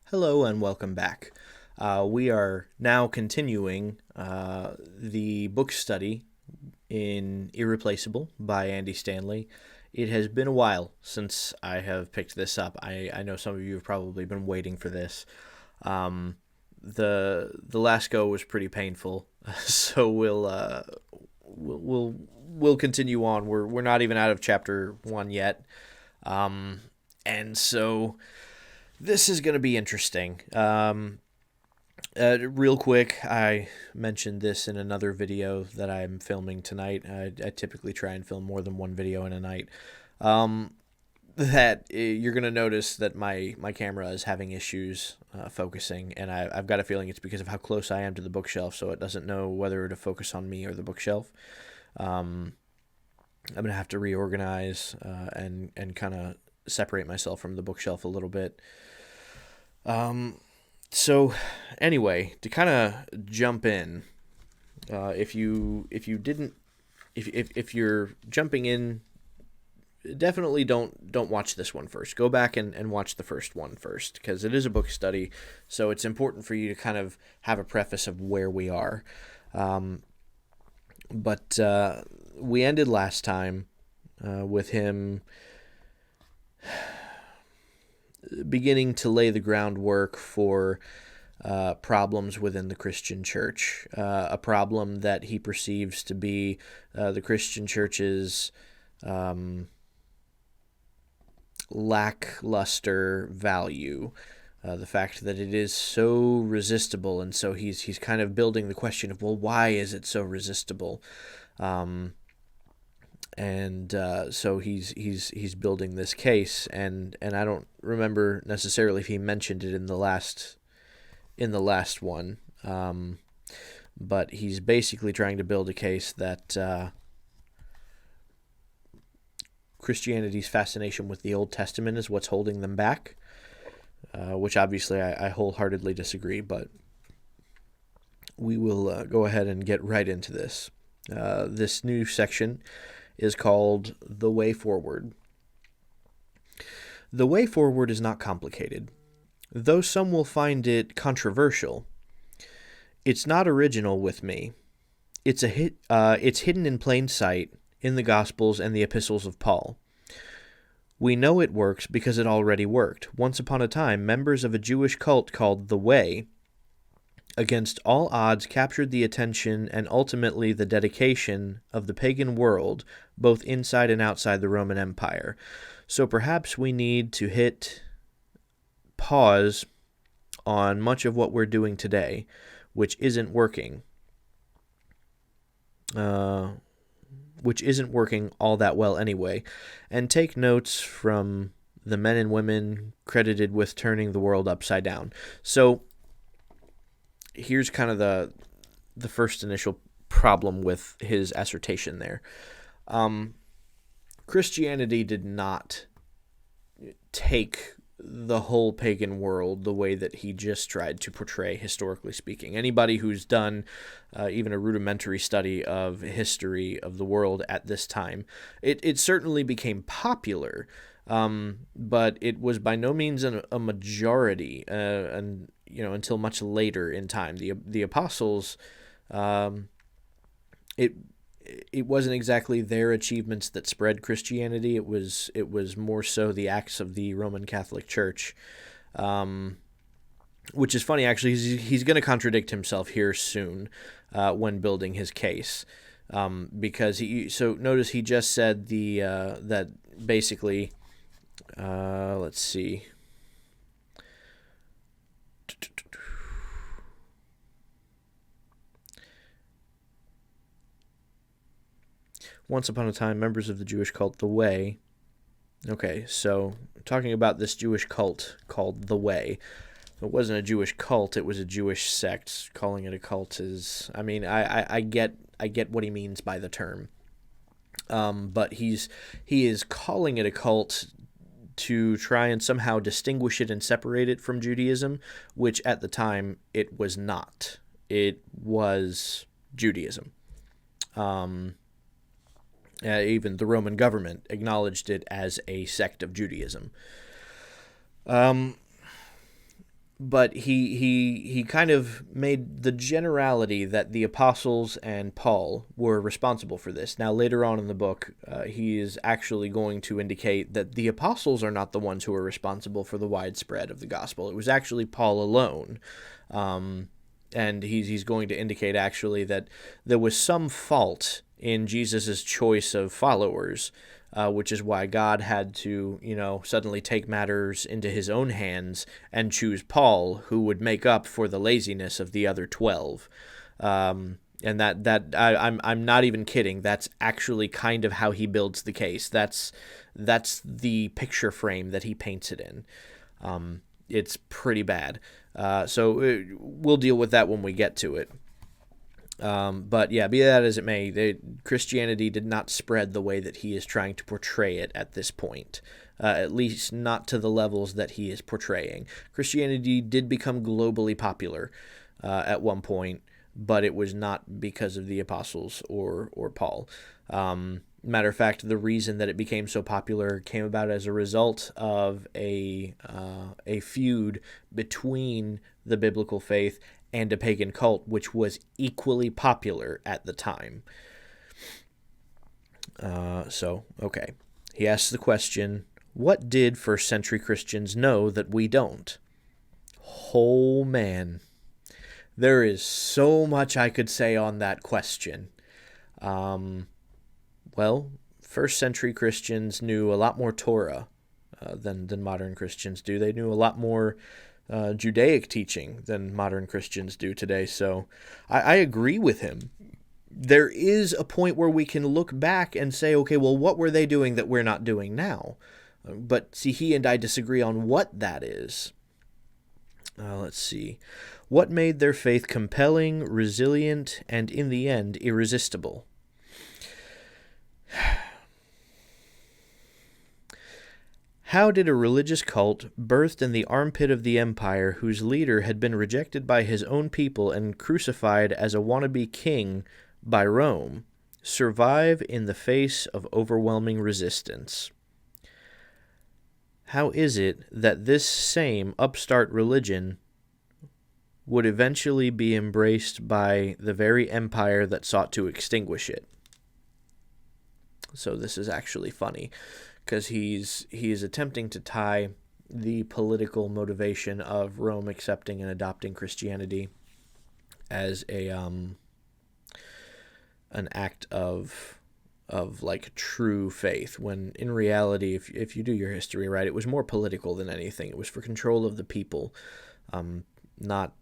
Hello and welcome back. We are now continuing the book study in Irreplaceable by Andy Stanley. It has been a while since I have picked this up. I know some of you have probably been waiting for this. The last go was pretty painful, so we'll continue on. We're not even out of chapter 1 yet, and so this is going to be interesting. Real quick, I mentioned this in another video that I'm filming tonight. I typically try and film more than one video in a night. That you're going to notice that my camera is having issues focusing, and I've got a feeling it's because of how close I am to the bookshelf, so it doesn't know whether to focus on me or the bookshelf. I'm going to have to reorganize and kind of separate myself from the bookshelf a little bit. So anyway, to kind of jump in, if you're jumping in, definitely don't watch this one first. Go back and watch the first one first, because it is a book study, so it's important for you to kind of have a preface of where we are. But we ended last time with him beginning to lay the groundwork for problems within the Christian church, a problem that he perceives to be the Christian church's lackluster value, the fact that it is so resistible, and so he's kind of building the question of, well, why is it so resistible? So he's building this case, and I don't remember necessarily if he mentioned it in the last one, but he's basically trying to build a case that Christianity's fascination with the Old Testament is what's holding them back, which obviously I wholeheartedly disagree, but we will go ahead and get right into this. This new section is called The Way Forward. The way forward is not complicated, though some will find it controversial. It's not original with me. It's hidden in plain sight in the Gospels and the epistles of Paul. We know it works because it already worked. Once upon a time, members of a Jewish cult called The Way, against all odds, captured the attention and ultimately the dedication of the pagan world, both inside and outside the Roman Empire. So perhaps we need to hit pause on much of what we're doing today, which isn't working. Which isn't working all that well anyway, and take notes from the men and women credited with turning the world upside down. So here's kind of the first initial problem with his assertion there. Christianity did not take the whole pagan world the way that he just tried to portray, historically speaking. Anybody who's done even a rudimentary study of history of the world at this time, it certainly became popular, but it was by no means a majority, and until much later in time. The apostles, it wasn't exactly their achievements that spread Christianity. It was more so the acts of the Roman Catholic Church, which is funny, actually. He's going to contradict himself here soon when building his case, because notice he just said that basically, let's see. Once upon a time, members of the Jewish cult The Way. Okay, so talking about this Jewish cult called The Way. It wasn't a Jewish cult; it was a Jewish sect. Calling it a cult is, I get what he means by the term, but he is calling it a cult to try and somehow distinguish it and separate it from Judaism, which at the time it was not. It was Judaism. Even the Roman government acknowledged it as a sect of Judaism. but he kind of made the generality that the apostles and Paul were responsible for this. Now, later on in the book, he is actually going to indicate that the apostles are not the ones who are responsible for the widespread of the gospel. It was actually Paul alone. And he's going to indicate actually that there was some fault in Jesus' choice of followers, which is why God had to, suddenly take matters into his own hands and choose Paul, who would make up for the laziness of the other 12. And I'm not even kidding. That's actually kind of how he builds the case. That's the picture frame that he paints it in. It's pretty bad. So we'll deal with that when we get to it. But yeah, be that as it may, Christianity did not spread the way that he is trying to portray it at this point, at least not to the levels that he is portraying. Christianity did become globally popular at one point, but it was not because of the apostles or Paul. Matter of fact, the reason that it became so popular came about as a result of a feud between the biblical faith and a pagan cult, which was equally popular at the time. Okay. He asks the question, what did first century Christians know that we don't? Oh, man. There is so much I could say on that question. Well, first century Christians knew a lot more Torah than modern Christians do. They knew a lot more Judaic teaching than modern Christians do today. So I agree with him. There is a point where we can look back and say, okay, well, what were they doing that we're not doing now? But see, he and I disagree on what that is. Let's see. What made their faith compelling, resilient, and in the end, irresistible? How did a religious cult, birthed in the armpit of the empire, whose leader had been rejected by his own people and crucified as a wannabe king by Rome, survive in the face of overwhelming resistance? How is it that this same upstart religion would eventually be embraced by the very empire that sought to extinguish it? So this is actually funny, because he is attempting to tie the political motivation of Rome accepting and adopting Christianity as an act of like true faith, when in reality, if you do your history right, it was more political than anything. It was for control of the people, not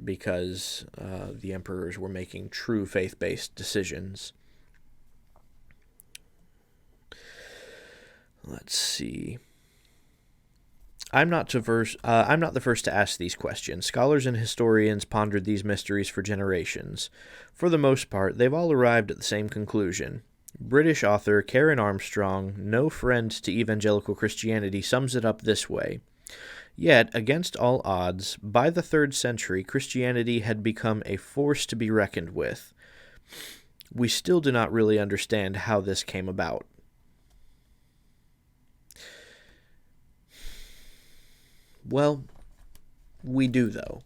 because the emperors were making true faith-based decisions. Let's see. I'm not the first to ask these questions. Scholars and historians pondered these mysteries for generations. For the most part, they've all arrived at the same conclusion. British author Karen Armstrong, no friend to evangelical Christianity, sums it up this way. Yet, against all odds, by the 3rd century, Christianity had become a force to be reckoned with. We still do not really understand how this came about. Well, we do, though,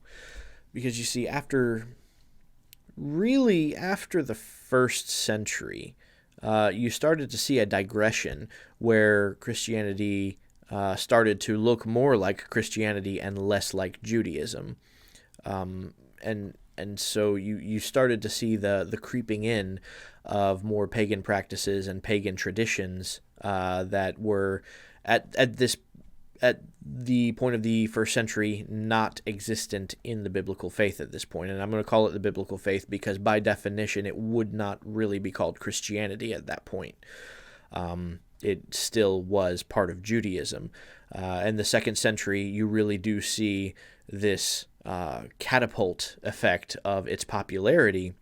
because you see, after the 1st century, you started to see a digression where Christianity started to look more like Christianity and less like Judaism, and so you started to see the creeping in of more pagan practices and pagan traditions that were at the point of the 1st century not existent in the biblical faith at this point. And I'm going to call it the biblical faith because by definition it would not really be called Christianity at that point. It still was part of Judaism. In the 2nd century, you really do see this catapult effect of its popularity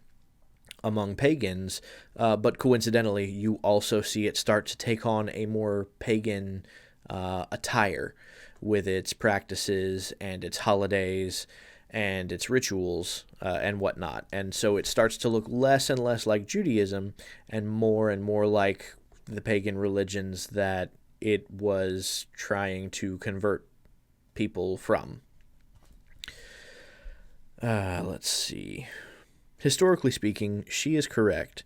among pagans, but coincidentally, you also see it start to take on a more pagan attire with its practices and its holidays and its rituals and whatnot. And so it starts to look less and less like Judaism and more like the pagan religions that it was trying to convert people from, Let's see. Historically speaking, she is correct.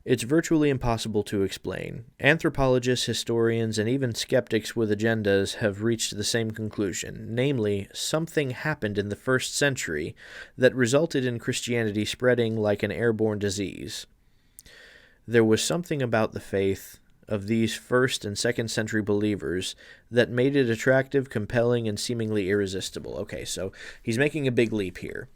It's virtually impossible to explain. Anthropologists, historians, and even skeptics with agendas have reached the same conclusion, namely, something happened in the first century that resulted in Christianity spreading like an airborne disease. There was something about the faith of these first and second century believers that made it attractive, compelling, and seemingly irresistible. Okay, so he's making a big leap here.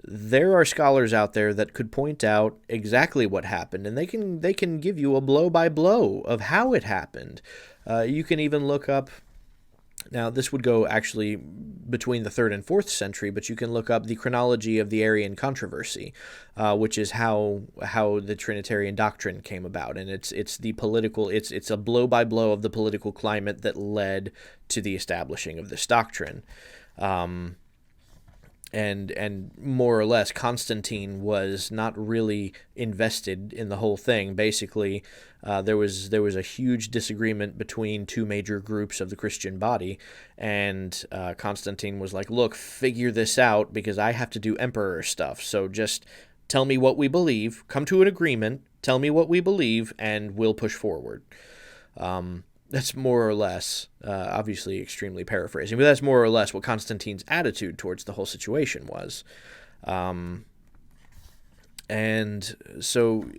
There are scholars out there that could point out exactly what happened, and they can give you a blow by blow of how it happened. You can even look up. Now, this would go actually between the 3rd and 4th century, but you can look up the chronology of the Aryan Controversy, which is how the Trinitarian Doctrine came about, and it's the political it's a blow by blow of the political climate that led to the establishing of this doctrine. And more or less, Constantine was not really invested in the whole thing. Basically, there was a huge disagreement between two major groups of the Christian body, and Constantine was like, "Look, figure this out because I have to do emperor stuff. So just tell me what we believe, come to an agreement, tell me what we believe, and we'll push forward." That's more or less, obviously extremely paraphrasing, but that's more or less what Constantine's attitude towards the whole situation was. And so,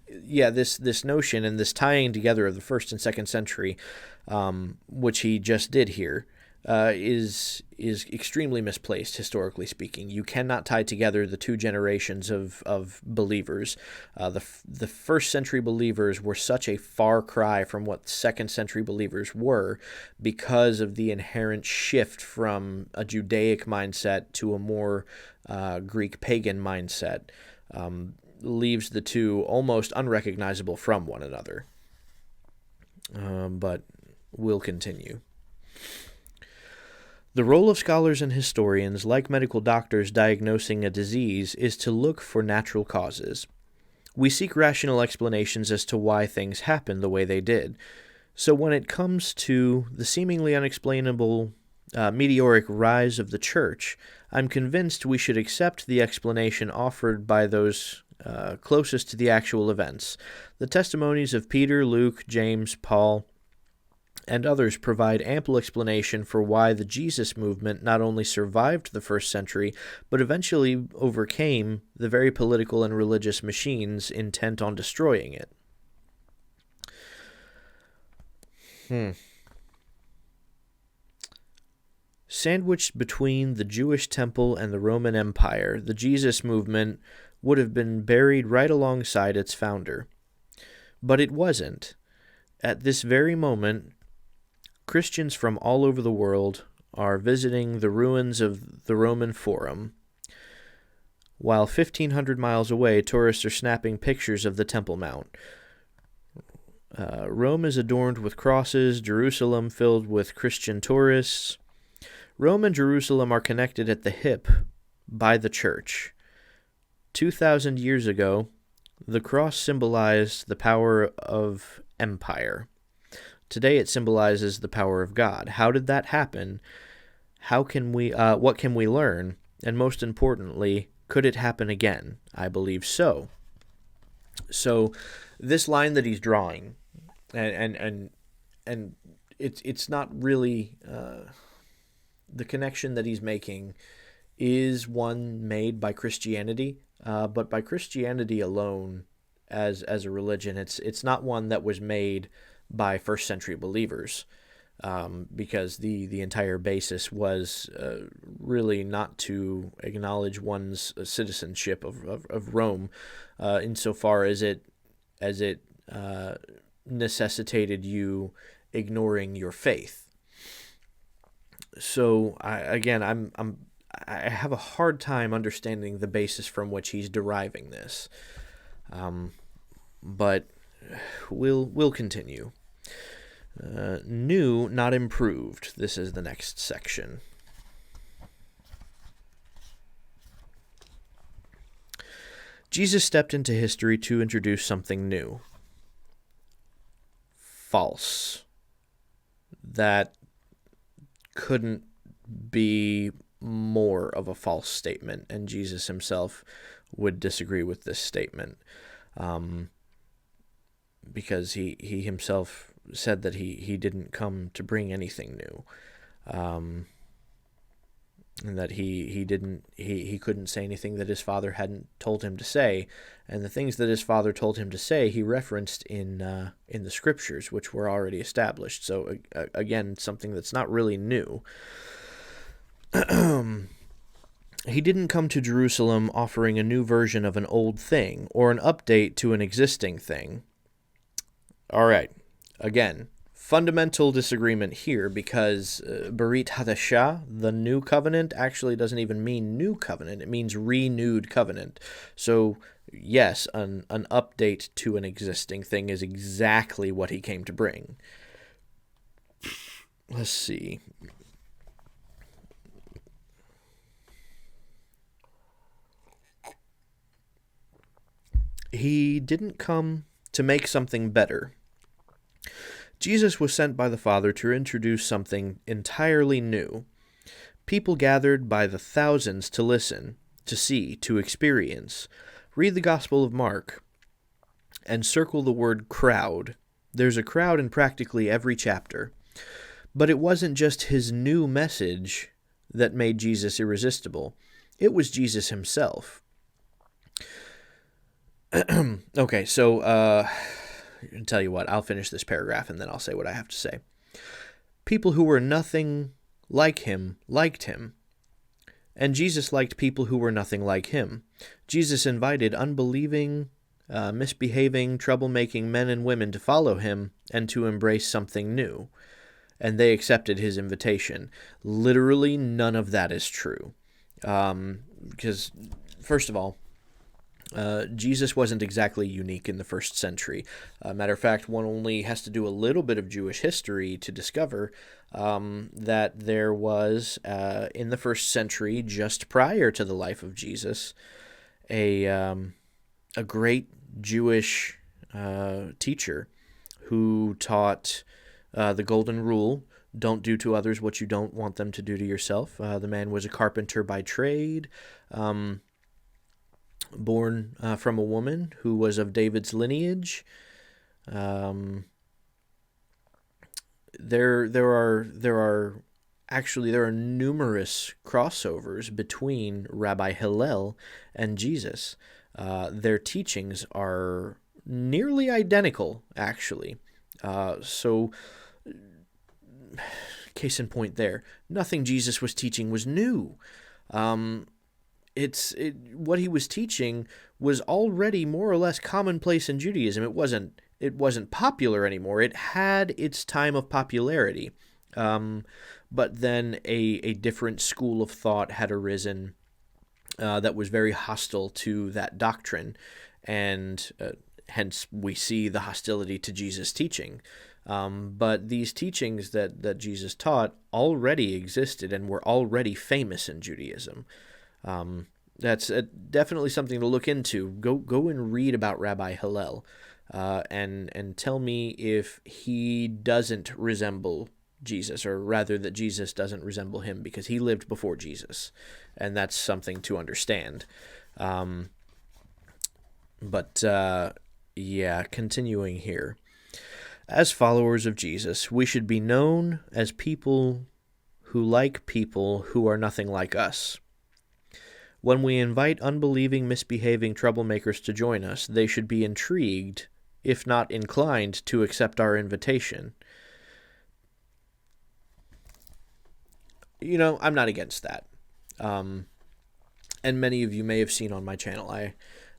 yeah, this notion and this tying together of the 1st and 2nd century, which he just did here, is extremely misplaced, historically speaking. You cannot tie together the two generations of believers. The 1st century believers were such a far cry from what 2nd century believers were because of the inherent shift from a Judaic mindset to a more Greek pagan mindset. Leaves the two almost unrecognizable from one another. But we'll continue. The role of scholars and historians, like medical doctors diagnosing a disease, is to look for natural causes. We seek rational explanations as to why things happened the way they did. So when it comes to the seemingly unexplainable meteoric rise of the church, I'm convinced we should accept the explanation offered by those closest to the actual events. The testimonies of Peter, Luke, James, Paul, and others provide ample explanation for why the Jesus movement not only survived the 1st century, but eventually overcame the very political and religious machines intent on destroying it. Sandwiched between the Jewish temple and the Roman Empire, the Jesus movement would have been buried right alongside its founder. But it wasn't. At this very moment, Christians from all over the world are visiting the ruins of the Roman Forum, while 1,500 miles away, tourists are snapping pictures of the Temple Mount. Rome is adorned with crosses, Jerusalem filled with Christian tourists. Rome and Jerusalem are connected at the hip by the church. 2,000 years ago, the cross symbolized the power of empire. Today it symbolizes the power of God. How did that happen? What can we learn? And most importantly, could it happen again? I believe so. So this line that he's drawing, and it's not really the connection that he's making is one made by Christianity, but by Christianity alone as a religion. It's not one that was made by 1st century believers, because the entire basis was really not to acknowledge one's citizenship of Rome, insofar as it necessitated you ignoring your faith. So I have a hard time understanding the basis from which he's deriving this, but we'll continue. New, not improved. This is the next section. Jesus stepped into history to introduce something new. False. That couldn't be more of a false statement, and Jesus himself would disagree with this statement, because he himself said that he didn't come to bring anything new, and that he couldn't say anything that his Father hadn't told him to say, and the things that his Father told him to say he referenced in the Scriptures, which were already established. So again, something that's not really new. He didn't come to Jerusalem offering a new version of an old thing or an update to an existing thing. All right, again, fundamental disagreement here, because Berit Hadashah, the new covenant, actually doesn't even mean new covenant. It means renewed covenant. So yes, an update to an existing thing is exactly what he came to bring. Let's see. He didn't come to make something better. Jesus was sent by the Father to introduce something entirely new. People gathered by the thousands to listen, to see, to experience. Read the Gospel of Mark and circle the word crowd. There's a crowd in practically every chapter. But it wasn't just his new message that made Jesus irresistible. It was Jesus himself. Okay, so I'll tell you what, I'll finish this paragraph and then I'll say what I have to say. People who were nothing like him liked him, and Jesus liked people who were nothing like him. Jesus invited unbelieving, misbehaving, troublemaking men and women to follow him and to embrace something new, and they accepted his invitation. Literally none of that is true, because, first of all, Jesus wasn't exactly unique in the first century. Matter of fact, one only has to do a little bit of Jewish history to discover that there was, in the first century, just prior to the life of Jesus, a great Jewish teacher who taught the golden rule: don't do to others what you don't want them to do to yourself. The man was a carpenter by trade, born from a woman who was of David's lineage. There are numerous crossovers between Rabbi Hillel and Jesus. Their teachings are nearly identical, actually. So, case in point there, nothing Jesus was teaching was new. What he was teaching was already more or less commonplace in Judaism. It wasn't popular anymore. It had its time of popularity, but then a different school of thought had arisen that was very hostile to that doctrine, and hence we see the hostility to Jesus' teaching. But these teachings that Jesus taught already existed and were already famous in Judaism. That's definitely something to look into. Go and read about Rabbi Hillel, and tell me if he doesn't resemble Jesus, or rather that Jesus doesn't resemble him, because he lived before Jesus, and that's something to understand. Continuing here. As followers of Jesus, we should be known as people who like people who are nothing like us. When we invite unbelieving, misbehaving troublemakers to join us, they should be intrigued, if not inclined, to accept our invitation. I'm not against that. And many of you may have seen on my channel, I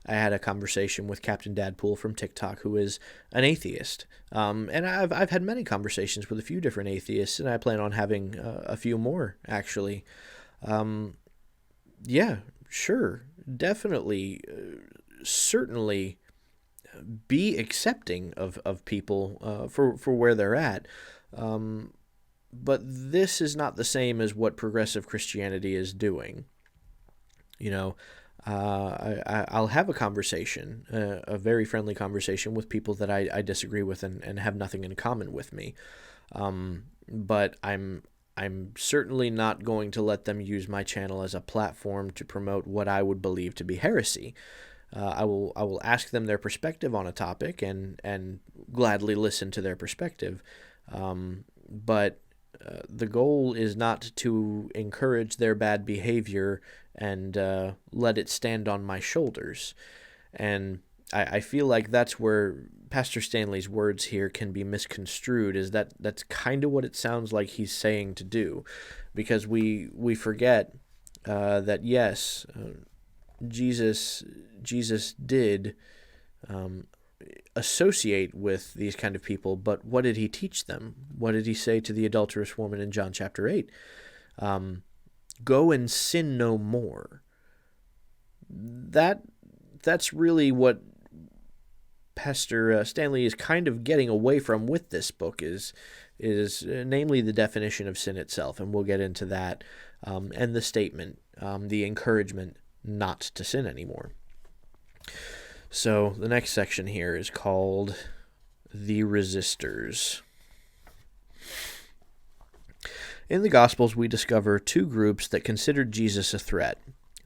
had a conversation with Captain Dadpool from TikTok, who is an atheist. And I've had many conversations with a few different atheists, and I plan on having a few more, actually. Sure, definitely, certainly be accepting of people for where they're at. But this is not the same as what progressive Christianity is doing. I'll have a conversation, a very friendly conversation with people that I disagree with and have nothing in common with me. But I'm I'm certainly not going to let them use my channel as a platform to promote what I would believe to be heresy. I will ask them their perspective on a topic and gladly listen to their perspective. But the goal is not to encourage their bad behavior and let it stand on my shoulders. And I feel like that's where Pastor Stanley's words here can be misconstrued, is that's kind of what it sounds like he's saying to do, because we forget that yes, Jesus did associate with these kind of people, but what did he teach them? What did he say to the adulterous woman in John chapter 8? Go and sin no more. That's really what Pastor Stanley is kind of getting away from with this book, is namely the definition of sin itself, and we'll get into that, and the statement, the encouragement not to sin anymore. So the next section here is called the Resistors. In the Gospels, we discover two groups that considered Jesus a threat: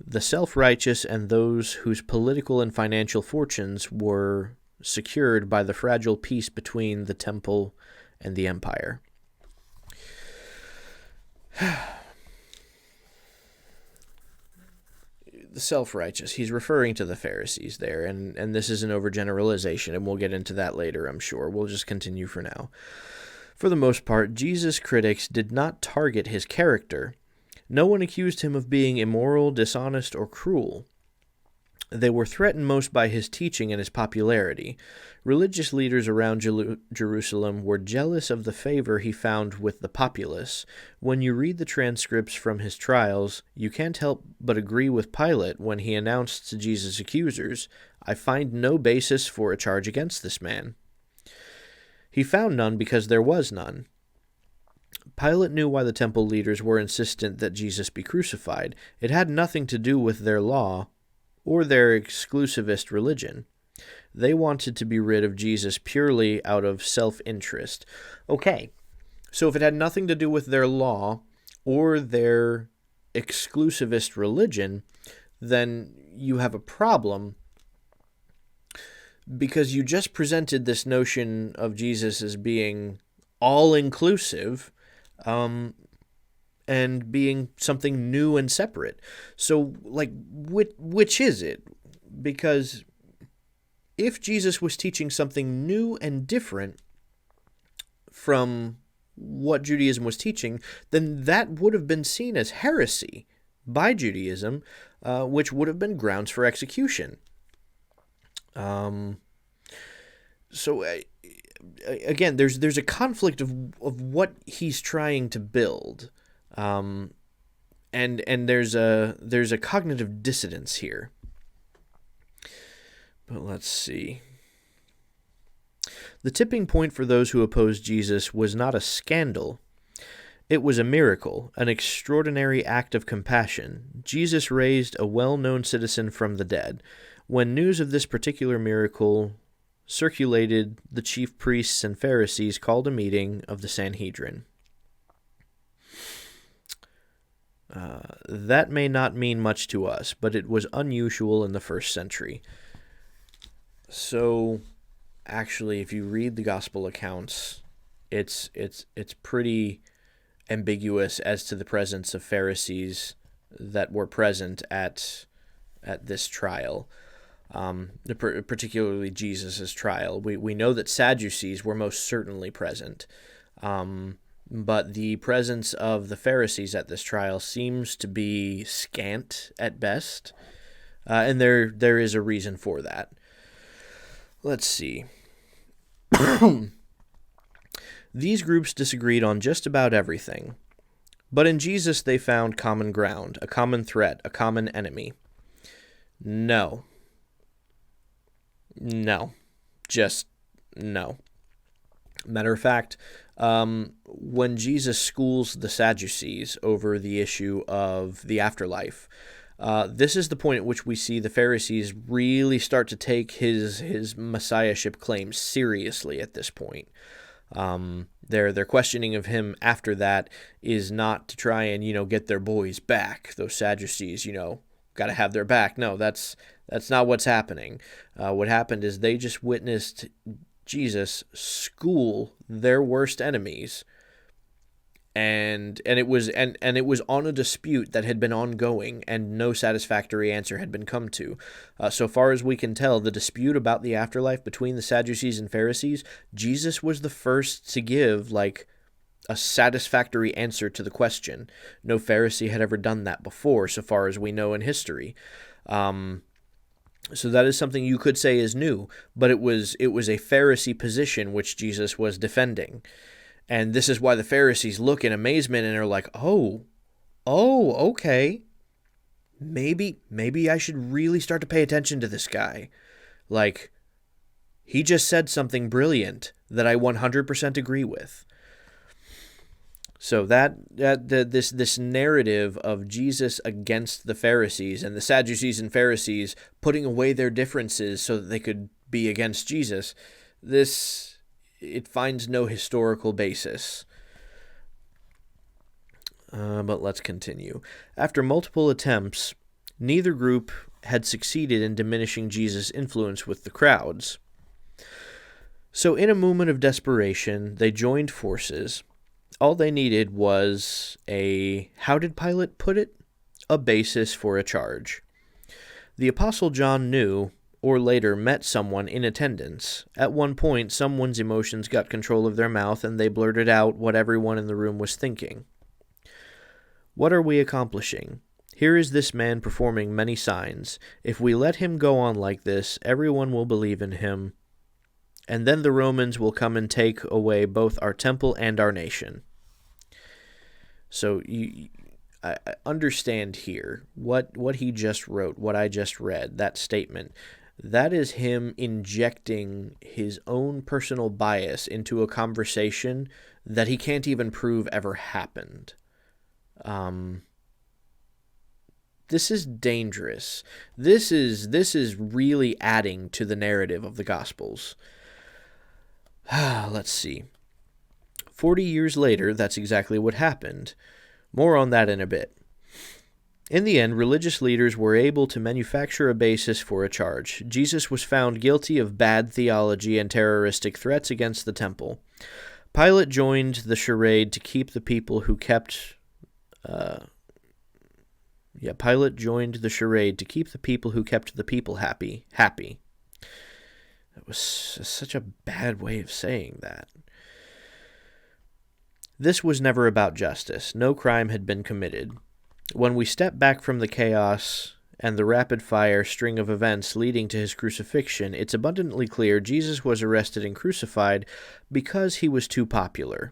the self-righteous and those whose political and financial fortunes were secured by the fragile peace between the temple and the empire. The self-righteous, he's referring to the Pharisees there, and this is an overgeneralization, and we'll get into that later, I'm sure. We'll just continue for now. For the most part, Jesus' critics did not target his character. No one accused him of being immoral, dishonest, or cruel. They were threatened most by his teaching and his popularity. Religious leaders around Jerusalem were jealous of the favor he found with the populace. When you read the transcripts from his trials, you can't help but agree with Pilate when he announced to Jesus' accusers, "I find no basis for a charge against this man." He found none because there was none. Pilate knew why the temple leaders were insistent that Jesus be crucified. It had nothing to do with their law or their exclusivist religion. They wanted to be rid of Jesus purely out of self-interest. Okay, so if it had nothing to do with their law or their exclusivist religion, then you have a problem, because you just presented this notion of Jesus as being all-inclusive, and being something new and separate. So, like, which is it? Because if Jesus was teaching something new and different from what Judaism was teaching, then that would have been seen as heresy by Judaism, which would have been grounds for execution. So again, there's a conflict of what he's trying to build. And there's a cognitive dissonance here. But let's see. The tipping point for those who opposed Jesus was not a scandal. It was a miracle, an extraordinary act of compassion. Jesus raised a well-known citizen from the dead. When news of this particular miracle circulated, the chief priests and Pharisees called a meeting of the Sanhedrin. That may not mean much to us, but it was unusual in the first century. So, actually, if you read the gospel accounts, it's pretty ambiguous as to the presence of Pharisees that were present at this trial, particularly Jesus' trial. We know that Sadducees were most certainly present. But the presence of the Pharisees at this trial seems to be scant at best, and there is a reason for that. Let's see. These groups disagreed on just about everything, but in Jesus they found common ground, a common threat, a common enemy. No. Just no. Matter of fact, when Jesus schools the Sadducees over the issue of the afterlife, this is the point at which we see the Pharisees really start to take his messiahship claims seriously at this point. Their questioning of him after that is not to try and, get their boys back. Those Sadducees, got to have their back. No, that's not what's happening. What happened is they just witnessed Jesus school their worst enemies, and it was on a dispute that had been ongoing, and no satisfactory answer had been come to. So far as we can tell, the dispute about the afterlife between the Sadducees and Pharisees, Jesus was the first to give a satisfactory answer to the question. No Pharisee had ever done that before, so far as we know in history. So that is something you could say is new, but it was a Pharisee position which Jesus was defending. And this is why the Pharisees look in amazement and are like, oh, okay. Maybe I should really start to pay attention to this guy. He just said something brilliant that I 100% agree with. So this narrative of Jesus against the Pharisees and the Sadducees and Pharisees putting away their differences so that they could be against Jesus, it finds no historical basis. But let's continue. After multiple attempts, neither group had succeeded in diminishing Jesus' influence with the crowds. So in a moment of desperation, they joined forces. All they needed was how did Pilate put it? A basis for a charge. The Apostle John knew, or later met someone in attendance. At one point, someone's emotions got control of their mouth, and they blurted out what everyone in the room was thinking. What are we accomplishing? Here is this man performing many signs. If we let him go on like this, everyone will believe in him, and then the Romans will come and take away both our temple and our nation. So I understand here what he just wrote, what I just read, that statement. That is him injecting his own personal bias into a conversation that he can't even prove ever happened. This is dangerous. This is really adding to the narrative of the Gospels. Let's see. 40 years later, that's exactly what happened. More on that in a bit. In the end, religious leaders were able to manufacture a basis for a charge. Jesus was found guilty of bad theology and terroristic threats against the temple. Pilate joined the charade to keep the people who kept... Pilate joined the charade to keep the people who kept the people happy. That was such a bad way of saying that. This was never about justice. No crime had been committed. When we step back from the chaos and the rapid-fire string of events leading to his crucifixion, it's abundantly clear Jesus was arrested and crucified because he was too popular.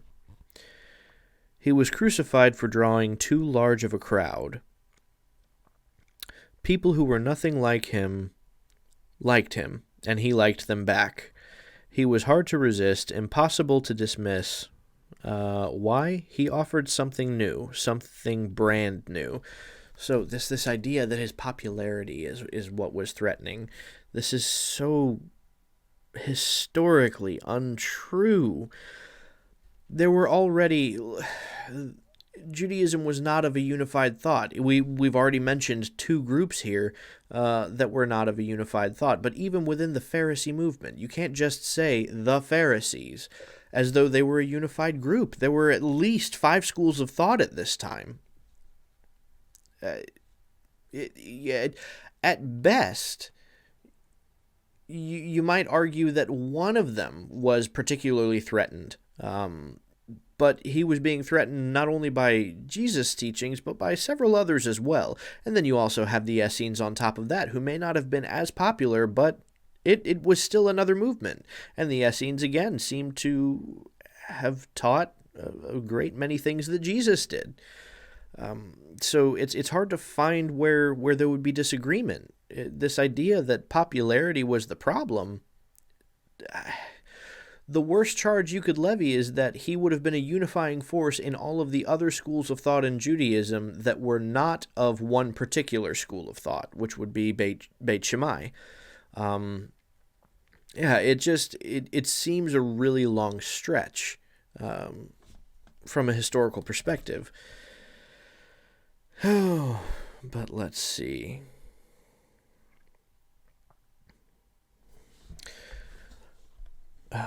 He was crucified for drawing too large of a crowd. People who were nothing like him liked him, and he liked them back. He was hard to resist, impossible to dismiss. Why? He offered something new, something brand new. So this idea that his popularity is what was threatening, this is so historically untrue. There were already... Judaism was not of a unified thought. We've already mentioned two groups here that were not of a unified thought. But even within the Pharisee movement, you can't just say the Pharisees as though they were a unified group. There were at least 5 schools of thought at this time. At best, you might argue that one of them was particularly threatened. But he was being threatened not only by Jesus' teachings, but by several others as well. And then you also have the Essenes on top of that, who may not have been as popular, but it was still another movement. And the Essenes, again, seem to have taught a great many things that Jesus did. So it's hard to find where there would be disagreement. This idea that popularity was the problem... The worst charge you could levy is that he would have been a unifying force in all of the other schools of thought in Judaism that were not of one particular school of thought, which would be Beit Shammai. It seems a really long stretch from a historical perspective. Oh, but let's see.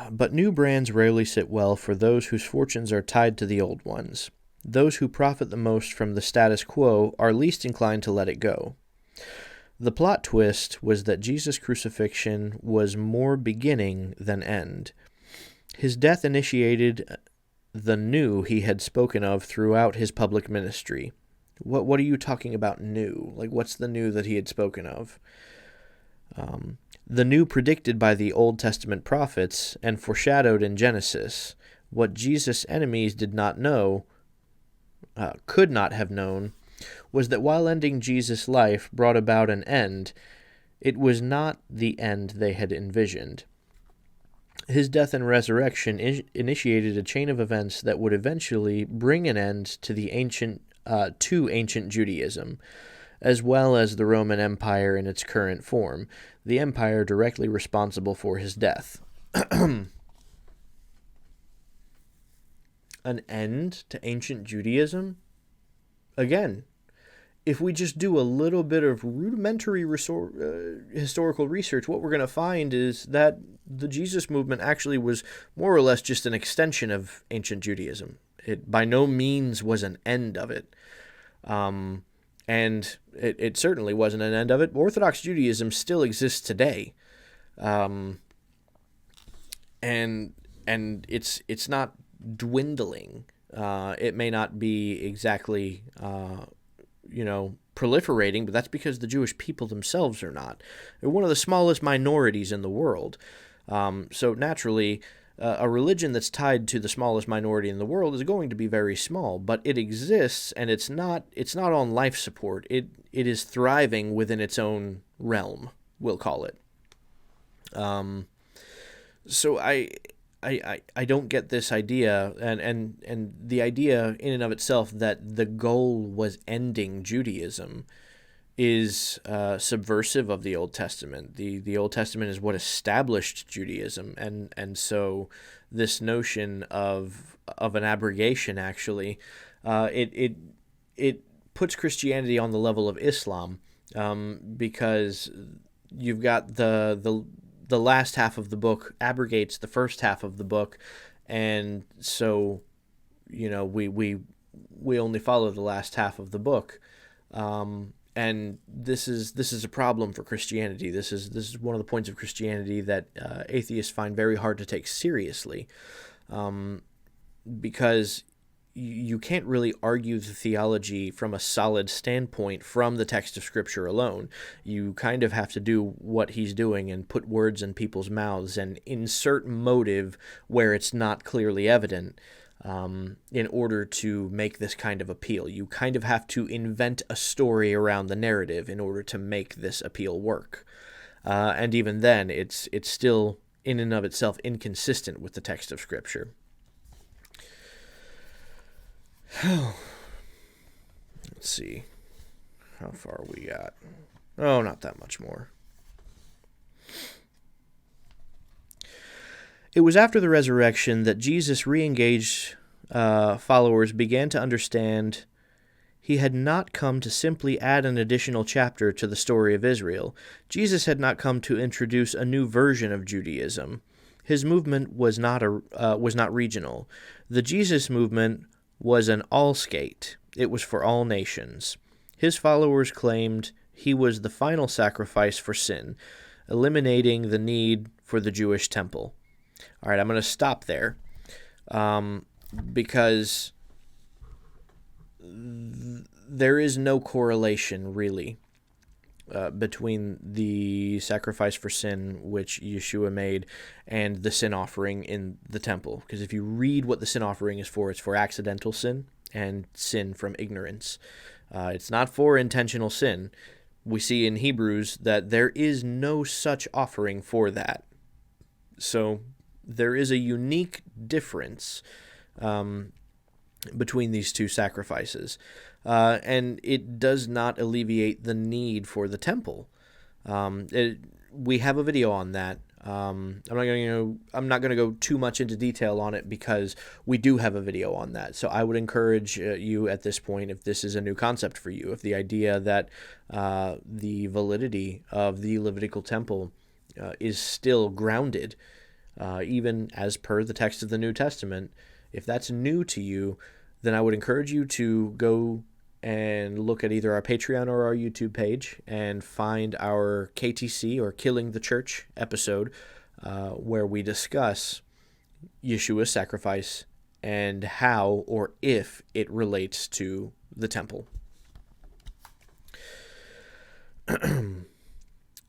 But new brands rarely sit well for those whose fortunes are tied to the old ones. Those who profit the most from the status quo are least inclined to let it go. The plot twist was that Jesus' crucifixion was more beginning than end. His death initiated the new he had spoken of throughout his public ministry. What are you talking about new? Like, what's the new that he had spoken of? The new predicted by the Old Testament prophets and foreshadowed in Genesis. What Jesus' enemies did not know, could not have known, was that while ending Jesus' life brought about an end, it was not the end they had envisioned. His death and resurrection initiated a chain of events that would eventually bring an end to the ancient Judaism, as well as the Roman Empire in its current form, the empire directly responsible for his death. An end to ancient Judaism? Again, if we just do a little bit of rudimentary historical research, what we're going to find is that the Jesus movement actually was more or less just an extension of ancient Judaism. It by no means was an end of it. And it certainly wasn't an end of it. Orthodox Judaism still exists today. And it's not dwindling. It may not be exactly proliferating, but that's because the Jewish people themselves are not. They're one of the smallest minorities in the world. So naturally, a religion that's tied to the smallest minority in the world is going to be very small, but it exists, and it's not on life support. It is thriving within its own realm, we'll call it. So I don't get this idea, and the idea in and of itself that the goal was ending Judaism is subversive of the Old Testament. The Old Testament is what established Judaism, and so this notion of an abrogation actually it puts Christianity on the level of Islam, because you've got the last half of the book abrogates the first half of the book, and so we only follow the last half of the book. And this is a problem for Christianity. This is one of the points of Christianity that atheists find very hard to take seriously, because you can't really argue the theology from a solid standpoint from the text of Scripture alone. You kind of have to do what he's doing and put words in people's mouths and insert motive where it's not clearly evident. In order to make this kind of appeal, you kind of have to invent a story around the narrative in order to make this appeal work. And even then, it's still in and of itself inconsistent with the text of Scripture. Let's see. How far we got? Oh, not that much more. It was after the resurrection that Jesus re-engaged followers began to understand he had not come to simply add an additional chapter to the story of Israel. Jesus had not come to introduce a new version of Judaism. His movement was not regional. The Jesus movement was an all-skate. It was for all nations. His followers claimed he was the final sacrifice for sin, eliminating the need for the Jewish temple. All right, I'm going to stop there, because there is no correlation, really, between the sacrifice for sin, which Yeshua made, and the sin offering in the temple. Because if you read what the sin offering is for, it's for accidental sin and sin from ignorance. It's not for intentional sin. We see in Hebrews that there is no such offering for that. So there is a unique difference between these two sacrifices, and it does not alleviate the need for the temple. We have a video on that. I'm not going to go too much into detail on it because we do have a video on that. So I would encourage you at this point, if this is a new concept for you, if the idea that the validity of the Levitical temple is still grounded, even as per the text of the New Testament, if that's new to you, then I would encourage you to go and look at either our Patreon or our YouTube page and find our KTC, or Killing the Church, episode where we discuss Yeshua's sacrifice and how or if it relates to the temple.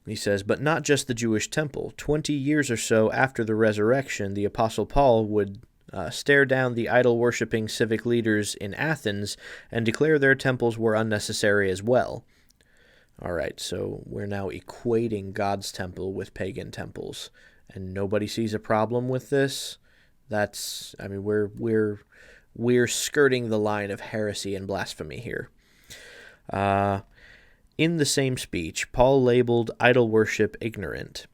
He says, but not just the Jewish temple. 20 years or so after the resurrection, the Apostle Paul would stare down the idol-worshipping civic leaders in Athens and declare their temples were unnecessary as well. All right, so we're now equating God's temple with pagan temples, and nobody sees a problem with this. We're skirting the line of heresy and blasphemy here. In the same speech, Paul labeled idol worship ignorant.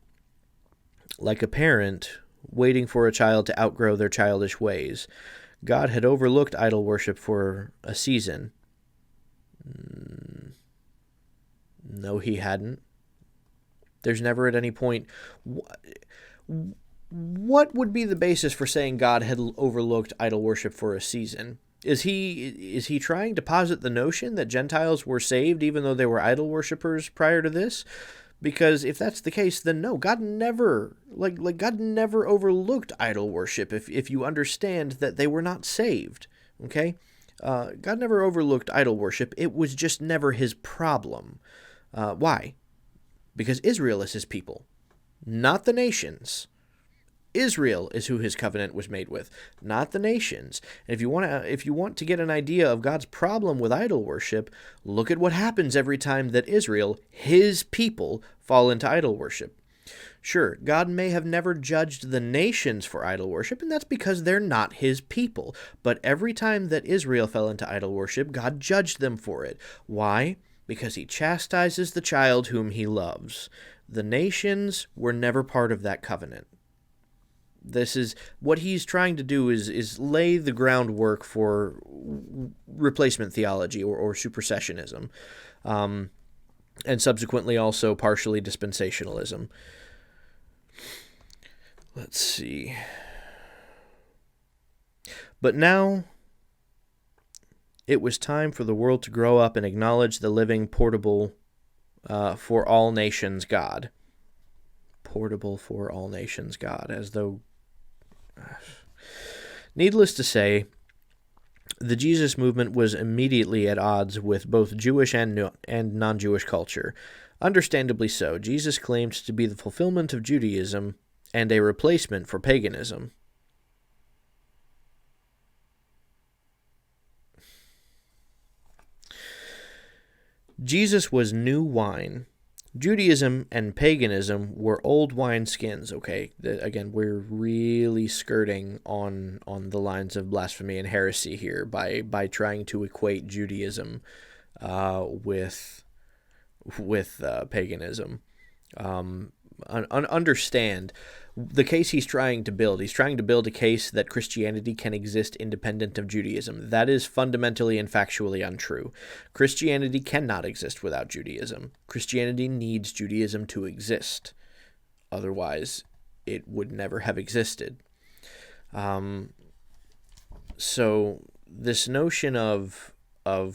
Like a parent waiting for a child to outgrow their childish ways, God had overlooked idol worship for a season. No, he hadn't. There's never at any point... What would be the basis for saying God had overlooked idol worship for a season? Is he trying to posit the notion that Gentiles were saved even though they were idol worshippers prior to this? Because if that's the case, then no, God never overlooked idol worship if you understand that they were not saved, okay? God never overlooked idol worship. It was just never his problem. Why? Because Israel is his people, not the nations. Israel is who his covenant was made with, not the nations. And if you want to get an idea of God's problem with idol worship, look at what happens every time that Israel, his people, fall into idol worship. Sure, God may have never judged the nations for idol worship, and that's because they're not his people. But every time that Israel fell into idol worship, God judged them for it. Why? Because he chastises the child whom he loves. The nations were never part of that covenant. This is what he's trying to do is lay the groundwork for replacement theology or supersessionism, and subsequently also partially dispensationalism. Let's see. But now it was time for the world to grow up and acknowledge the living, portable, for all nations God. Portable for all nations God, as though... Needless to say, the Jesus movement was immediately at odds with both Jewish and non-Jewish culture. Understandably so. Jesus claimed to be the fulfillment of Judaism and a replacement for paganism. Jesus was new wine. Judaism and paganism were old wineskins, okay? Again, we're really skirting on the lines of blasphemy and heresy here by trying to equate Judaism with paganism. Understand the case he's trying to build. He's trying to build a case that Christianity can exist independent of Judaism. That is fundamentally and factually untrue. Christianity cannot exist without Judaism. Christianity needs Judaism to exist. Otherwise, it would never have existed. So this notion of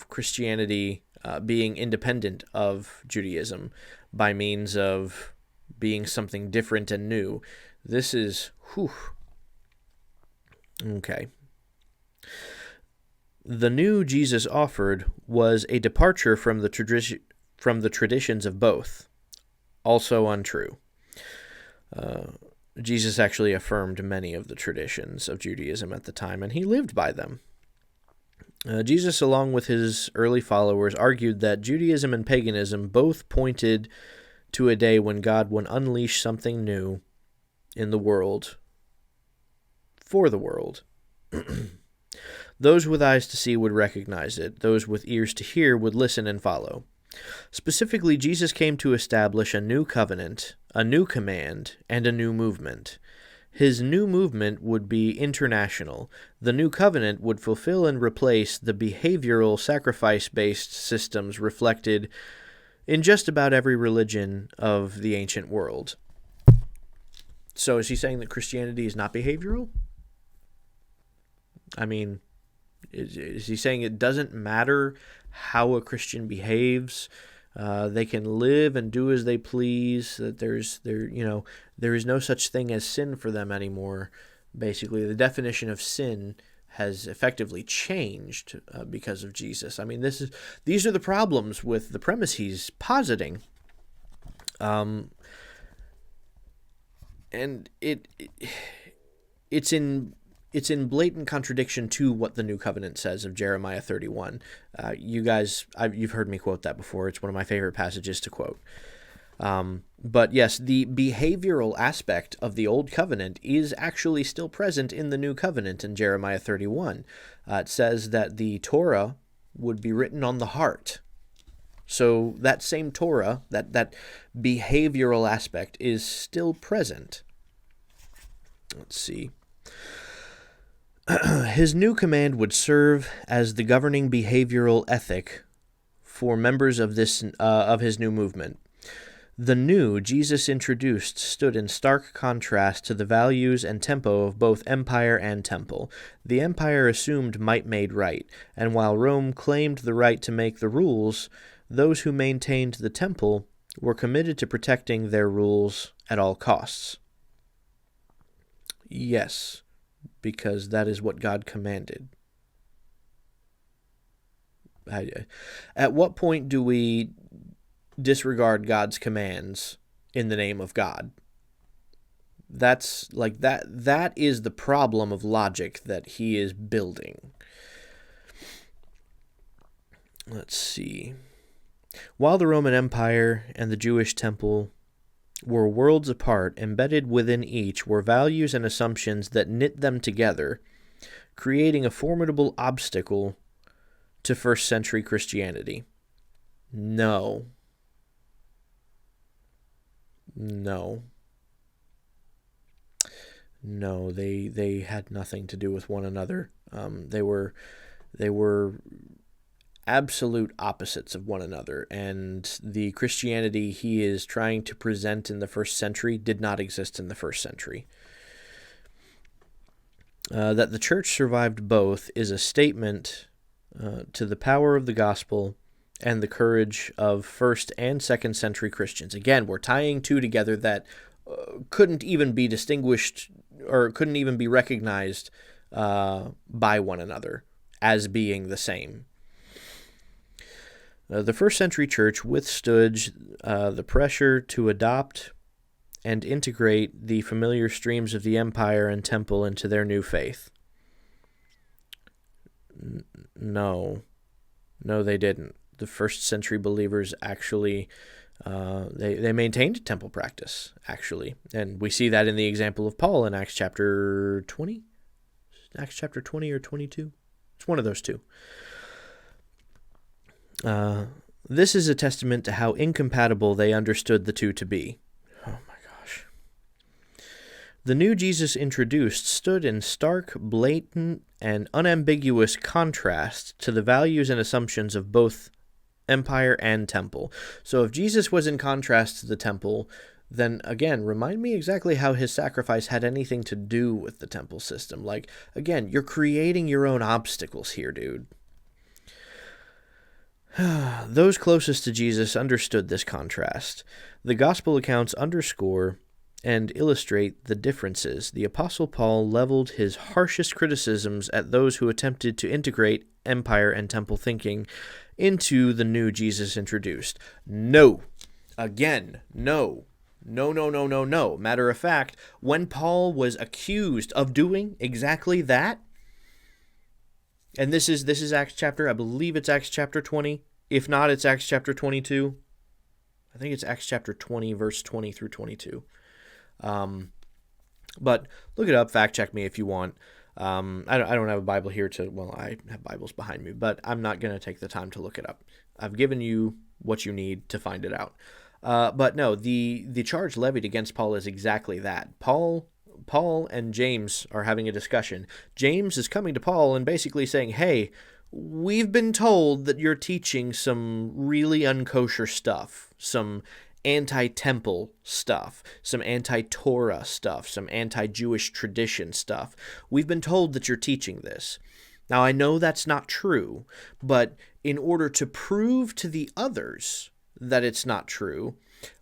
Christianity being independent of Judaism by means of being something different and new, this is, okay. The new Jesus offered was a departure from the traditions of both, also untrue. Jesus actually affirmed many of the traditions of Judaism at the time, and he lived by them. Jesus, along with his early followers, argued that Judaism and paganism both pointed to a day when God would unleash something new in the world, for the world. Those with eyes to see would recognize it. Those with ears to hear would listen and follow. Specifically, Jesus came to establish a new covenant, a new command, and a new movement. His new movement would be international. The new covenant would fulfill and replace the behavioral sacrifice-based systems reflected in just about every religion of the ancient world. So is he saying that Christianity is not behavioral? I mean, is he saying it doesn't matter how a Christian behaves? They can live and do as they please. That there is no such thing as sin for them anymore. Basically, the definition of sin has effectively changed because of Jesus. I mean, these are the problems with the premise he's positing, and it's in blatant contradiction to what the New Covenant says of Jeremiah 31. You've heard me quote that before. It's one of my favorite passages to quote. But yes, the behavioral aspect of the Old Covenant is actually still present in the New Covenant in Jeremiah 31. It says that the Torah would be written on the heart. So that same Torah, that behavioral aspect, is still present. Let's see. His new command would serve as the governing behavioral ethic for members of his new movement. The new Jesus introduced stood in stark contrast to the values and tempo of both empire and temple. The empire assumed might made right, and while Rome claimed the right to make the rules, those who maintained the temple were committed to protecting their rules at all costs. Yes, because that is what God commanded. At what point do we disregard God's commands in the name of God? That's like that is the problem of logic that he is building. Let's see. While the Roman Empire and the Jewish temple were worlds apart, embedded within each were values and assumptions that knit them together, creating a formidable obstacle to first century Christianity. No, they had nothing to do with one another. They were absolute opposites of one another, and the Christianity he is trying to present in the first century did not exist in the first century. That the church survived both is a statement to the power of the gospel and the courage of first and second century Christians. Again, we're tying two together that couldn't even be distinguished or couldn't even be recognized by one another as being the same. The first century church withstood the pressure to adopt and integrate the familiar streams of the empire and temple into their new faith. No, they didn't. The first century believers actually, they maintained temple practice, actually. And we see that in the example of Paul in Acts chapter 20? Acts chapter 20 or 22? It's one of those two. This is a testament to how incompatible they understood the two to be. Oh my gosh. The new Jesus introduced stood in stark, blatant, and unambiguous contrast to the values and assumptions of both empire and temple. So if Jesus was in contrast to the temple, then again, remind me exactly how his sacrifice had anything to do with the temple system. Like, again, you're creating your own obstacles here, dude. Those closest to Jesus understood this contrast. The gospel accounts underscore and illustrate the differences. The Apostle Paul leveled his harshest criticisms at those who attempted to integrate empire and temple thinking into the new Jesus introduced. No. Again, no. No. Matter of fact, when Paul was accused of doing exactly that, and this is Acts chapter, I believe it's Acts chapter 20. If not, it's Acts chapter 22. I think it's Acts chapter 20, verse 20 through 22. But look it up, fact check me if you want. I don't have a Bible here I have Bibles behind me, but I'm not going to take the time to look it up. I've given you what you need to find it out. But no, the charge levied against Paul is exactly that. Paul and James are having a discussion. James is coming to Paul and basically saying, hey, we've been told that you're teaching some really unkosher stuff, some anti-temple stuff, some anti-Torah stuff, some anti-Jewish tradition stuff. We've been told that you're teaching this. Now, I know that's not true, but in order to prove to the others that it's not true,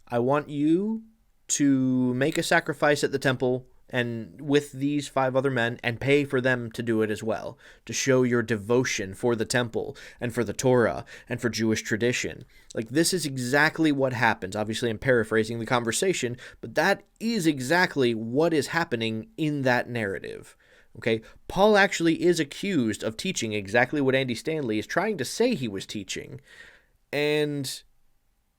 I want you to make a sacrifice at the temple and with these 5 other men and pay for them to do it as well, to show your devotion for the temple and for the Torah and for Jewish tradition. Like, this is exactly what happens. Obviously, I'm paraphrasing the conversation, but that is exactly what is happening in that narrative. Okay, Paul actually is accused of teaching exactly what Andy Stanley is trying to say he was teaching, and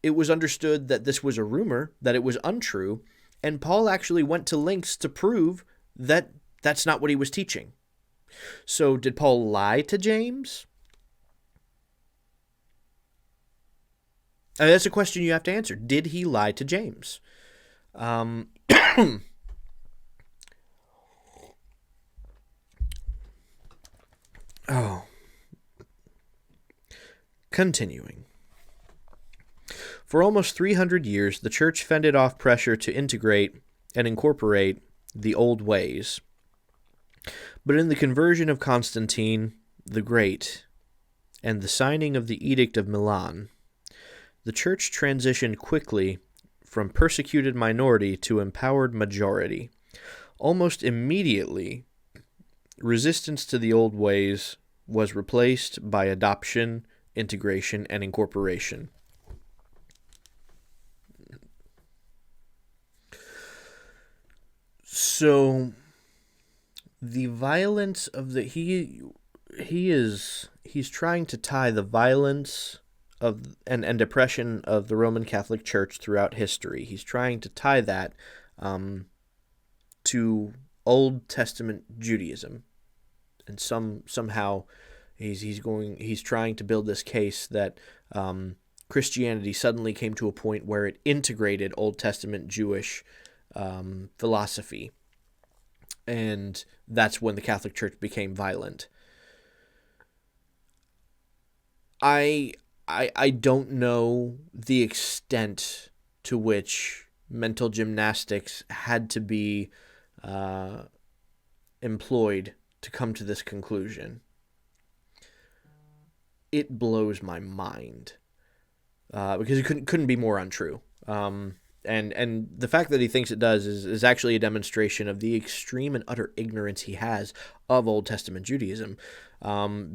it was understood that this was a rumor, that it was untrue, and Paul actually went to lengths to prove that that's not what he was teaching. So did Paul lie to James? That's a question you have to answer. Did he lie to James? Continuing. For almost 300 years, the church fended off pressure to integrate and incorporate the old ways. But in the conversion of Constantine the Great and the signing of the Edict of Milan, the church transitioned quickly from persecuted minority to empowered majority. Almost immediately, resistance to the old ways was replaced by adoption, integration, and incorporation. So the violence of the he's trying to tie the violence of and oppression of the Roman Catholic Church throughout history. He's trying to tie that to Old Testament Judaism, and somehow he's trying to build this case that Christianity suddenly came to a point where it integrated Old Testament Jewish philosophy, and that's when the Catholic Church became violent. I don't know the extent to which mental gymnastics had to be employed to come to this conclusion. It blows my mind because it couldn't be more untrue. And the fact that he thinks it does is actually a demonstration of the extreme and utter ignorance he has of Old Testament Judaism,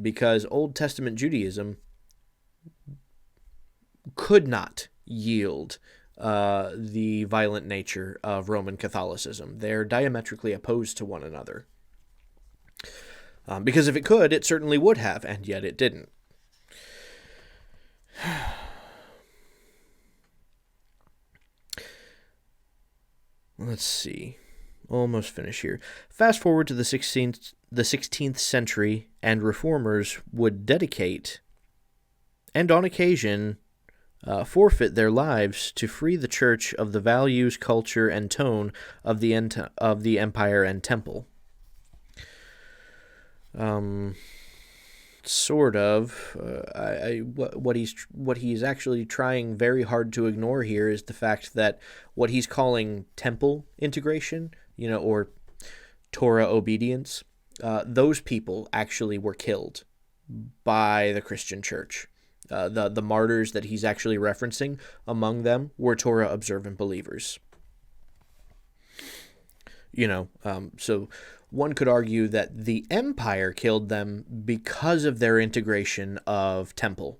because Old Testament Judaism could not yield the violent nature of Roman Catholicism. They're diametrically opposed to one another. Because if it could, it certainly would have, and yet it didn't. Let's see. Almost finished here. Fast forward to the 16th century, and reformers would dedicate, and on occasion, forfeit their lives to free the church of the values, culture, and tone of the empire and temple. Sort of. What he's actually trying very hard to ignore here is the fact that what he's calling temple integration, or Torah obedience, those people actually were killed by the Christian church. The martyrs that he's actually referencing, among them were Torah observant believers. So one could argue that the empire killed them because of their integration of temple,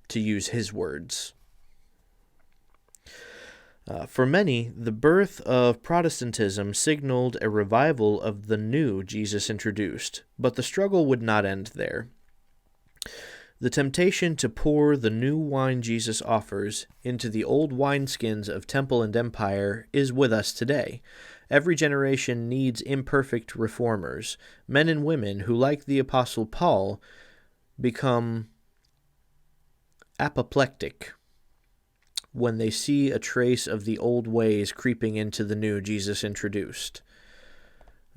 to use his words. For many, the birth of Protestantism signaled a revival of the new Jesus introduced, but the struggle would not end there. The temptation to pour the new wine Jesus offers into the old wineskins of temple and empire is with us today. Every generation needs imperfect reformers, men and women who, like the Apostle Paul, become apoplectic when they see a trace of the old ways creeping into the new Jesus introduced.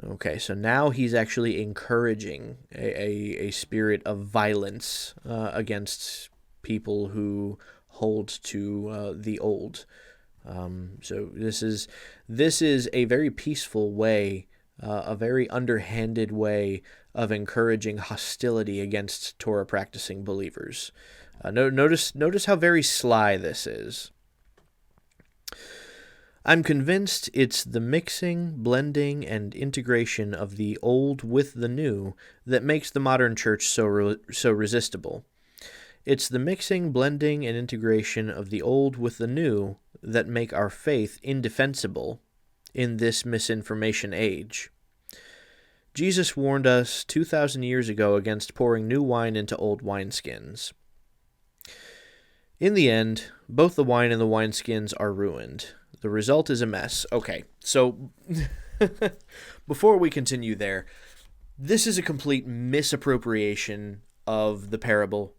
Okay, so now he's actually encouraging a spirit of violence against people who hold to the old. So this is a very peaceful way, a very underhanded way of encouraging hostility against Torah practicing believers. Notice how very sly this is. I'm convinced it's the mixing, blending, and integration of the old with the new that makes the modern church so resistible. It's the mixing, blending, and integration of the old with the new that make our faith indefensible in this misinformation age. Jesus warned us 2,000 years ago against pouring new wine into old wineskins. In the end, both the wine and the wineskins are ruined. The result is a mess. Okay, so before we continue there, this is a complete misappropriation of the parable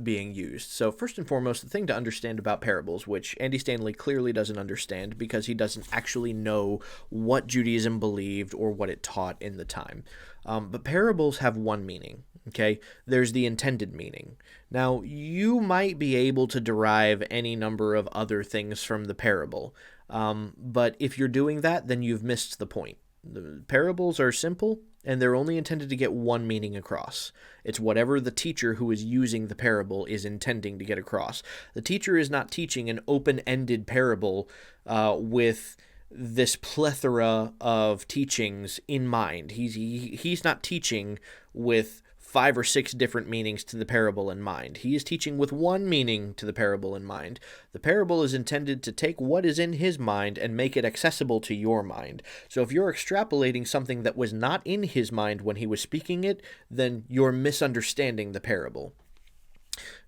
being used. So first and foremost, the thing to understand about parables, which Andy Stanley clearly doesn't understand because he doesn't actually know what Judaism believed or what it taught in the time. But parables have one meaning. Okay, there's the intended meaning. Now, you might be able to derive any number of other things from the parable, but if you're doing that, then you've missed the point. The parables are simple, and they're only intended to get one meaning across. It's whatever the teacher who is using the parable is intending to get across. The teacher is not teaching an open-ended parable with this plethora of teachings in mind. He's not teaching with 5 or 6 different meanings to the parable in mind. He is teaching with one meaning to the parable in mind. The parable is intended to take what is in his mind and make it accessible to your mind. So if you're extrapolating something that was not in his mind when he was speaking it, then you're misunderstanding the parable.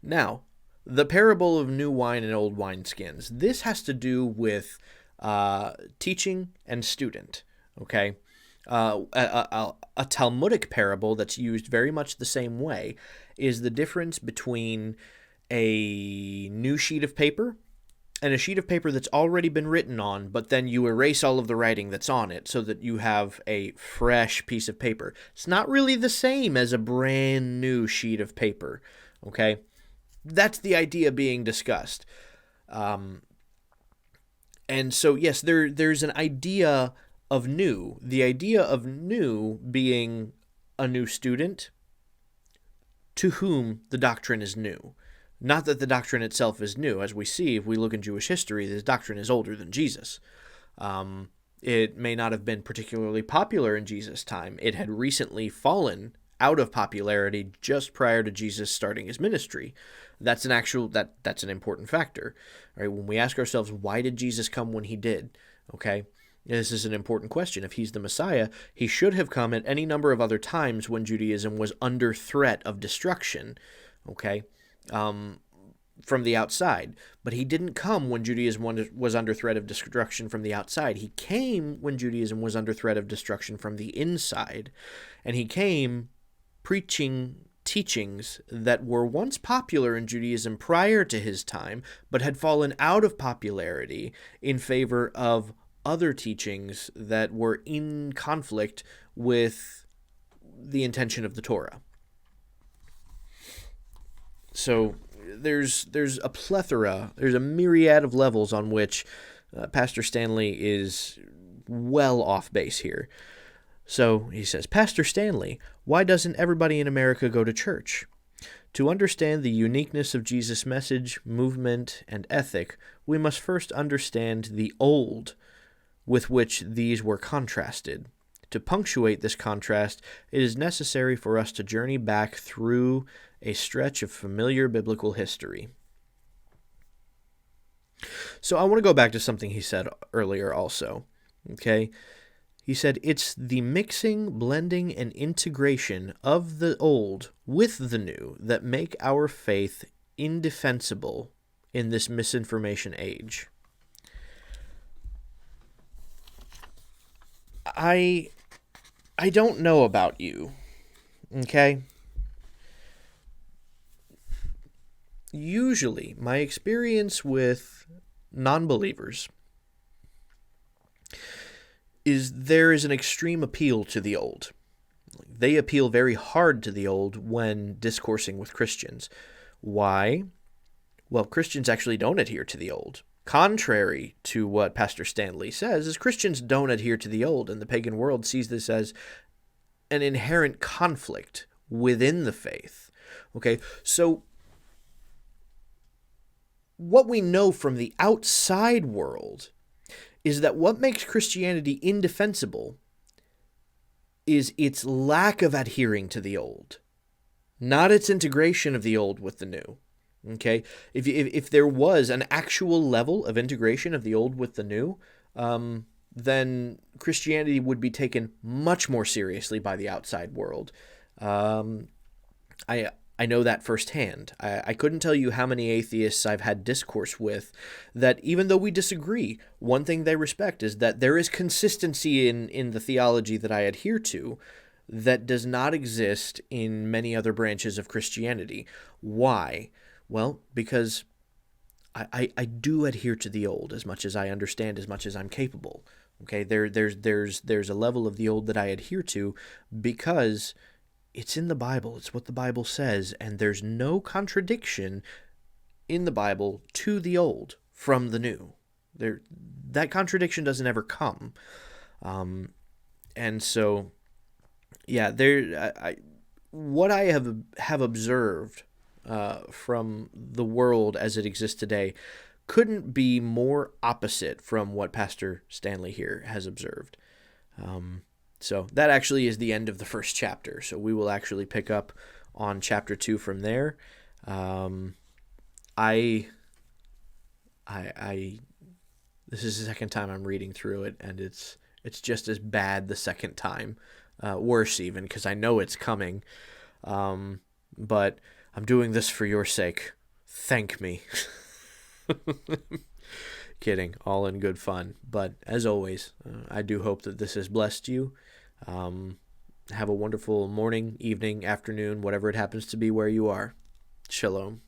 Now, the parable of new wine and old wineskins. This has to do with teaching and student, okay? A Talmudic parable that's used very much the same way is the difference between a new sheet of paper and a sheet of paper that's already been written on, but then you erase all of the writing that's on it so that you have a fresh piece of paper. It's not really the same as a brand new sheet of paper, okay? That's the idea being discussed. And so, yes, there's an idea of new. The idea of new being a new student to whom the doctrine is new. Not that the doctrine itself is new. As we see, if we look in Jewish history, this doctrine is older than Jesus. It may not have been particularly popular in Jesus' time. It had recently fallen out of popularity just prior to Jesus starting his ministry. That's an important factor. Right? When we ask ourselves, why did Jesus come when he did? Okay? This is an important question. If he's the Messiah, he should have come at any number of other times when Judaism was under threat of destruction, okay, from the outside. But he didn't come when Judaism was under threat of destruction from the outside. He came when Judaism was under threat of destruction from the inside. And he came preaching teachings that were once popular in Judaism prior to his time, but had fallen out of popularity in favor of other teachings that were in conflict with the intention of the Torah. So there's a plethora, there's a myriad of levels on which Pastor Stanley is well off base here. So he says, Pastor Stanley, why doesn't everybody in America go to church? To understand the uniqueness of Jesus' message, movement, and ethic, we must first understand the old with which these were contrasted. To punctuate this contrast, it is necessary for us to journey back through a stretch of familiar biblical history. So I want to go back to something he said earlier also. Okay? He said, it's the mixing, blending, and integration of the old with the new that make our faith indefensible in this misinformation age. I don't know about you, okay? usually my experience with non-believers is there is an extreme appeal to the old. They appeal very hard to the old when discoursing with Christians. Why? Well, Christians actually don't adhere to the old. Contrary to what Pastor Stanley says, is Christians don't adhere to the old, and the pagan world sees this as an inherent conflict within the faith. Okay, so what we know from the outside world is that what makes Christianity indefensible is its lack of adhering to the old, not its integration of the old with the new. Okay, if there was an actual level of integration of the old with the new, then Christianity would be taken much more seriously by the outside world. I know that firsthand. I couldn't tell you how many atheists I've had discourse with that even though we disagree, one thing they respect is that there is consistency in the theology that I adhere to that does not exist in many other branches of Christianity. Why? Well, because I do adhere to the old as much as I understand, as much as I'm capable. Okay, there's a level of the old that I adhere to because it's in the Bible. It's what the Bible says, and there's no contradiction in the Bible to the old from the new. That contradiction doesn't ever come. And so, yeah, what I have observed from the world as it exists today couldn't be more opposite from what Pastor Stanley here has observed. So that actually is the end of the first chapter. So we will actually pick up on chapter 2 from there. This is the second time I'm reading through it, and it's just as bad the second time, worse even, because I know it's coming. But I'm doing this for your sake. Thank me. Kidding, all in good fun. But as always, I do hope that this has blessed you. Have a wonderful morning, evening, afternoon, whatever it happens to be where you are. Shalom.